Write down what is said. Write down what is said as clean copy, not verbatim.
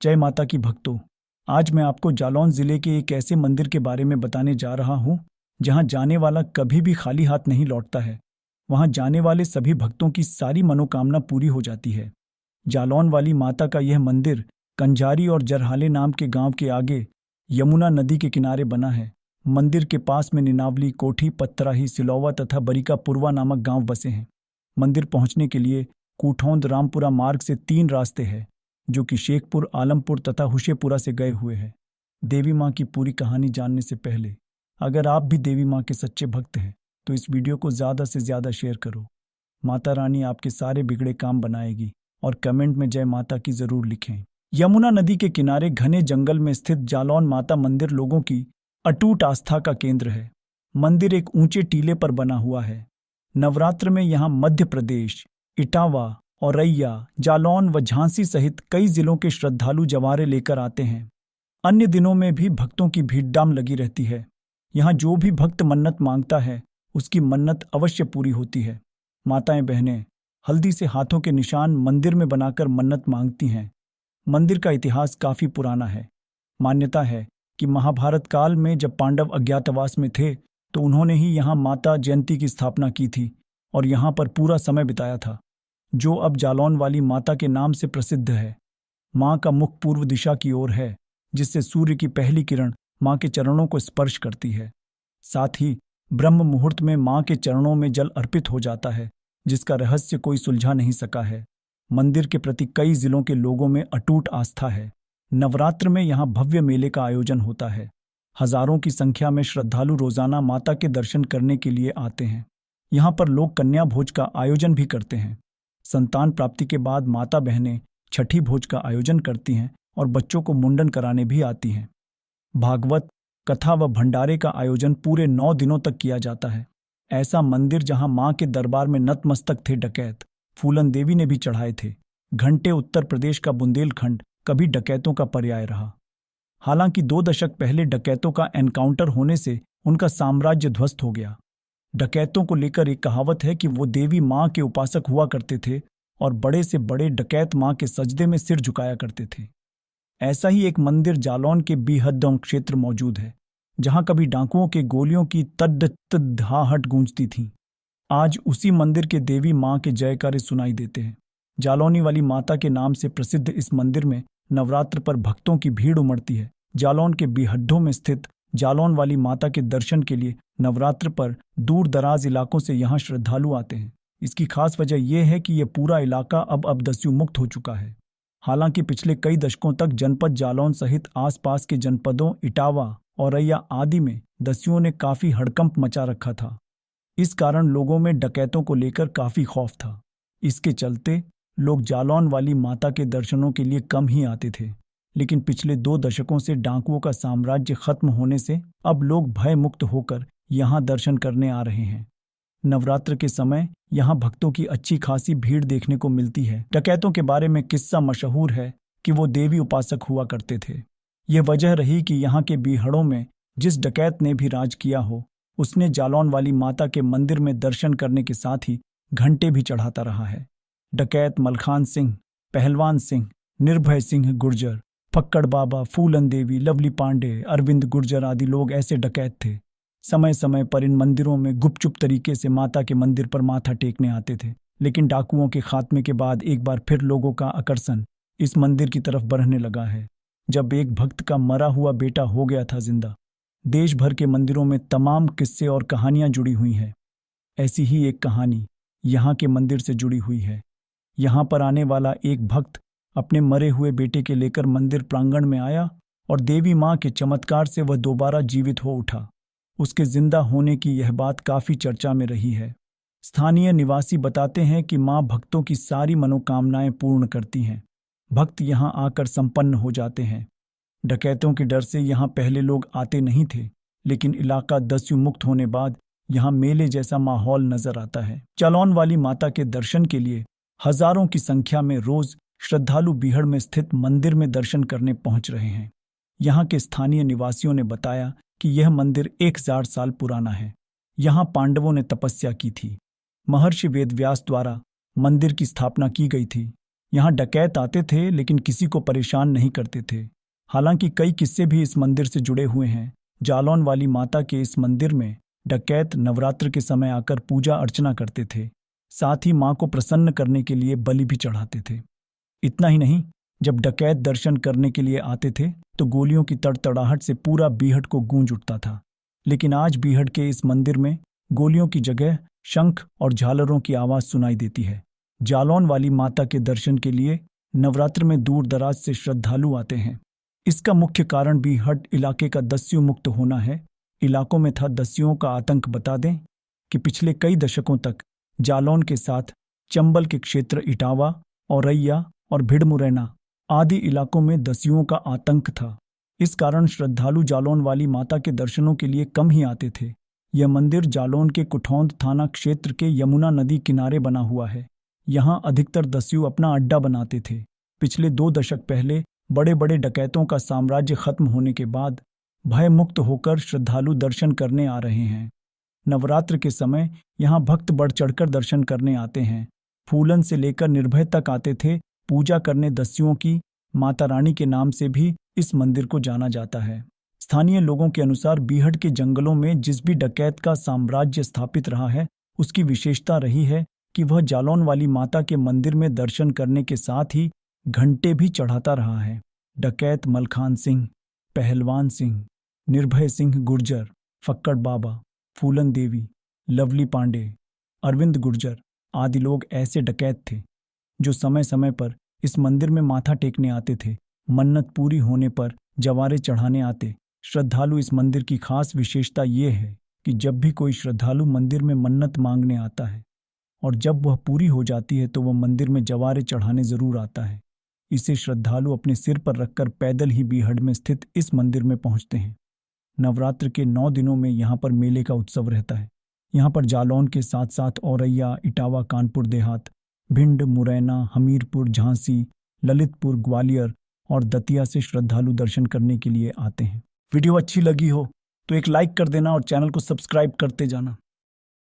जय माता की भक्तों। आज मैं आपको जालौन जिले के एक ऐसे मंदिर के बारे में बताने जा रहा हूँ जहाँ जाने वाला कभी भी खाली हाथ नहीं लौटता है। वहाँ जाने वाले सभी भक्तों की सारी मनोकामना पूरी हो जाती है। जालौन वाली माता का यह मंदिर कंजारी और जरहाले नाम के गांव के आगे यमुना नदी के किनारे बना है। मंदिर के पास में निनावली, कोठी, पत्तराही, सिलौवा तथा बरिका पुरवा नामक गांव बसे हैं। मंदिर पहुंचने के लिए कुठौंद रामपुरा मार्ग से 3 रास्ते हैं, जो कि शेखपुर, आलमपुर तथा हुशेपुरा से गए हुए हैं। देवी माँ की पूरी कहानी जानने से पहले अगर आप भी देवी माँ के सच्चे भक्त हैं तो इस वीडियो को ज़्यादा से ज़्यादा शेयर करो। माता रानी आपके सारे बिगड़े काम बनाएगी और कमेंट में जय माता की ज़रूर लिखें। यमुना नदी के किनारे घने जंगल में स्थित जालौन माता मंदिर लोगों की अटूट आस्था का केंद्र है। मंदिर एक ऊंचे टीले पर बना हुआ है। नवरात्र में यहाँ मध्य प्रदेश, इटावा, औरैया, जालौन व झांसी सहित कई जिलों के श्रद्धालु जवारे लेकर आते हैं। अन्य दिनों में भी भक्तों की भीड़भाड़ लगी रहती है। यहाँ जो भी भक्त मन्नत मांगता है उसकी मन्नत अवश्य पूरी होती है। माताएं बहनें हल्दी से हाथों के निशान मंदिर में बनाकर मन्नत मांगती हैं। मंदिर का इतिहास काफी पुराना है। मान्यता है कि महाभारत काल में जब पांडव अज्ञातवास में थे तो उन्होंने ही यहाँ माता जयंती की स्थापना की थी और यहाँ पर पूरा समय बिताया था, जो अब जालौन वाली माता के नाम से प्रसिद्ध है। माँ का मुख पूर्व दिशा की ओर है, जिससे सूर्य की पहली किरण माँ के चरणों को स्पर्श करती है। साथ ही ब्रह्म मुहूर्त में माँ के चरणों में जल अर्पित हो जाता है, जिसका रहस्य कोई सुलझा नहीं सका है। मंदिर के प्रति कई जिलों के लोगों में अटूट आस्था है। नवरात्र में यहाँ भव्य मेले का आयोजन होता है। हजारों की संख्या में श्रद्धालु रोजाना माता के दर्शन करने के लिए आते हैं। यहाँ पर लोग कन्या भोज का आयोजन भी करते हैं। संतान प्राप्ति के बाद माता बहनें छठी भोज का आयोजन करती हैं और बच्चों को मुंडन कराने भी आती हैं। भागवत कथा व भंडारे का आयोजन पूरे 9 दिनों तक किया जाता है। ऐसा मंदिर जहां मां के दरबार में नतमस्तक थे डकैत फूलन देवी ने भी चढ़ाए थे। घंटे उत्तर प्रदेश का बुंदेलखंड कभी डकैतों का पर्याय रहा। हालांकि 2 दशक पहले डकैतों का एनकाउंटर होने से उनका साम्राज्य ध्वस्त हो गया। डकैतों को लेकर एक कहावत है कि वो देवी माँ के उपासक हुआ करते थे और बड़े से बड़े डकैत माँ के सजदे में सिर झुकाया करते थे। ऐसा ही एक मंदिर जालौन के बीहद्दों क्षेत्र मौजूद है, जहां कभी डाकुओं के गोलियों की तद्दहाहट गूंजती थी। आज उसी मंदिर के देवी माँ के जयकारे सुनाई देते हैं। जालौनी वाली माता के नाम से प्रसिद्ध इस मंदिर में नवरात्र पर भक्तों की भीड़ उमड़ती है। जालौन के बीहड्ढों में स्थित जालौन वाली माता के दर्शन के लिए नवरात्र पर दूर दराज इलाकों से यहाँ श्रद्धालु आते हैं। इसकी खास वजह यह है कि यह पूरा इलाका अब दस्यु मुक्त हो चुका है। हालांकि पिछले कई दशकों तक जनपद जालौन सहित आसपास के जनपदों इटावा, औरैया आदि में दस्युओं ने काफी हड़कंप मचा रखा था। इस कारण लोगों में डकैतों को लेकर काफी खौफ था। इसके चलते लोग जालौन वाली माता के दर्शनों के लिए कम ही आते थे। लेकिन पिछले 2 दशकों से डाकुओं का साम्राज्य खत्म होने से अब लोग भय मुक्त होकर यहाँ दर्शन करने आ रहे हैं। नवरात्र के समय यहाँ भक्तों की अच्छी खासी भीड़ देखने को मिलती है। डकैतों के बारे में किस्सा मशहूर है कि वो देवी उपासक हुआ करते थे। यह वजह रही कि यहाँ के बीहड़ों में जिस डकैत ने भी राज किया हो, उसने जालौन वाली माता के मंदिर में दर्शन करने के साथ ही घंटे भी चढ़ाता रहा है। डकैत मलखान सिंह, पहलवान सिंह, निर्भय सिंह गुर्जर, फक्कड़ बाबा, फूलन देवी, लवली पांडे, अरविंद गुर्जर आदि लोग ऐसे डकैत थे। समय समय पर इन मंदिरों में गुपचुप तरीके से माता के मंदिर पर माथा टेकने आते थे। लेकिन डाकुओं के खात्मे के बाद एक बार फिर लोगों का आकर्षण इस मंदिर की तरफ बढ़ने लगा है। जब एक भक्त का मरा हुआ बेटा हो गया था जिंदा। देश भर के मंदिरों में तमाम किस्से और कहानियां जुड़ी हुई हैं। ऐसी ही एक कहानी यहाँ के मंदिर से जुड़ी हुई है। यहाँ पर आने वाला एक भक्त अपने मरे हुए बेटे के लेकर मंदिर प्रांगण में आया और देवी माँ के चमत्कार से वह दोबारा जीवित हो उठा। उसके जिंदा होने की यह बात काफी चर्चा में रही है। स्थानीय निवासी बताते हैं कि माँ भक्तों की सारी मनोकामनाएं पूर्ण करती हैं। भक्त यहाँ आकर संपन्न हो जाते हैं। डकैतों के डर से यहाँ पहले लोग आते नहीं थे, लेकिन इलाका दस्यु मुक्त होने बाद यहाँ मेले जैसा माहौल नजर आता है। जालौन वाली माता के दर्शन के लिए हजारों की संख्या में रोज श्रद्धालु बीहड़ में स्थित मंदिर में दर्शन करने पहुंच रहे हैं। यहाँ के स्थानीय निवासियों ने बताया कि यह मंदिर 1000 साल पुराना है। यहाँ पांडवों ने तपस्या की थी। महर्षि वेदव्यास द्वारा मंदिर की स्थापना की गई थी। यहाँ डकैत आते थे लेकिन किसी को परेशान नहीं करते थे। हालांकि कई किस्से भी इस मंदिर से जुड़े हुए हैं। जालौन वाली माता के इस मंदिर में डकैत नवरात्र के समय आकर पूजा अर्चना करते थे। साथ ही मां को प्रसन्न करने के लिए बलि भी चढ़ाते थे। इतना ही नहीं, जब डकैत दर्शन करने के लिए आते थे तो गोलियों की तड़तड़ाहट से पूरा बीहड़ को गूंज उठता था। लेकिन आज बीहड़ के इस मंदिर में गोलियों की जगह शंख और झालरों की आवाज सुनाई देती है। जालौन वाली माता के दर्शन के लिए नवरात्र में दूर दराज से श्रद्धालु आते हैं। इसका मुख्य कारण बीहड़ इलाके का दस्यु मुक्त होना है। इलाकों में था दस्युओं का आतंक। बता दें कि पिछले कई दशकों तक जालौन के साथ चंबल के क्षेत्र इटावा, औरैया और भिड़ मुरैना आदि इलाकों में दस्युओं का आतंक था। इस कारण श्रद्धालु जालौन वाली माता के दर्शनों के लिए कम ही आते थे। यह मंदिर जालौन के कुठौंद थाना क्षेत्र के यमुना नदी किनारे बना हुआ है। यहाँ अधिकतर दस्यु अपना अड्डा बनाते थे। पिछले 2 दशक पहले बड़े बड़े डकैतों का साम्राज्य खत्म होने के बाद भय मुक्त होकर श्रद्धालु दर्शन करने आ रहे हैं। नवरात्र के समय यहाँ भक्त बढ़ चढ़कर दर्शन करने आते हैं। फूलन से लेकर निर्भय तक आते थे। पूजा करने दस्युओं की माता रानी के नाम से भी इस मंदिर को जाना जाता है। स्थानीय लोगों के अनुसार बीहड़ के जंगलों में जिस भी डकैत का साम्राज्य स्थापित रहा है, उसकी विशेषता रही है कि वह जालौन वाली माता के मंदिर में दर्शन करने के साथ ही घंटे भी चढ़ाता रहा है। डकैत मलखान सिंह, पहलवान सिंह, निर्भय सिंह गुर्जर, फक्कड़ बाबा, फूलन देवी, लवली पांडे, अरविंद गुर्जर आदि लोग ऐसे डकैत थे जो समय समय पर इस मंदिर में माथा टेकने आते थे। मन्नत पूरी होने पर जवारे चढ़ाने आते श्रद्धालु। इस मंदिर की खास विशेषता ये है कि जब भी कोई श्रद्धालु मंदिर में मन्नत मांगने आता है और जब वह पूरी हो जाती है तो वह मंदिर में जवारे चढ़ाने जरूर आता है। इसे श्रद्धालु अपने सिर पर रखकर पैदल ही बीहड़ में स्थित इस मंदिर में पहुंचते हैं। नवरात्र के 9 दिनों में यहाँ पर मेले का उत्सव रहता है। यहाँ पर जालौन के साथ साथ औरैया, इटावा, कानपुर देहात, भिंड, मुरैना, हमीरपुर, झांसी, ललितपुर, ग्वालियर और दतिया से श्रद्धालु दर्शन करने के लिए आते हैं। वीडियो अच्छी लगी हो तो एक लाइक कर देना और चैनल को सब्सक्राइब करते जाना।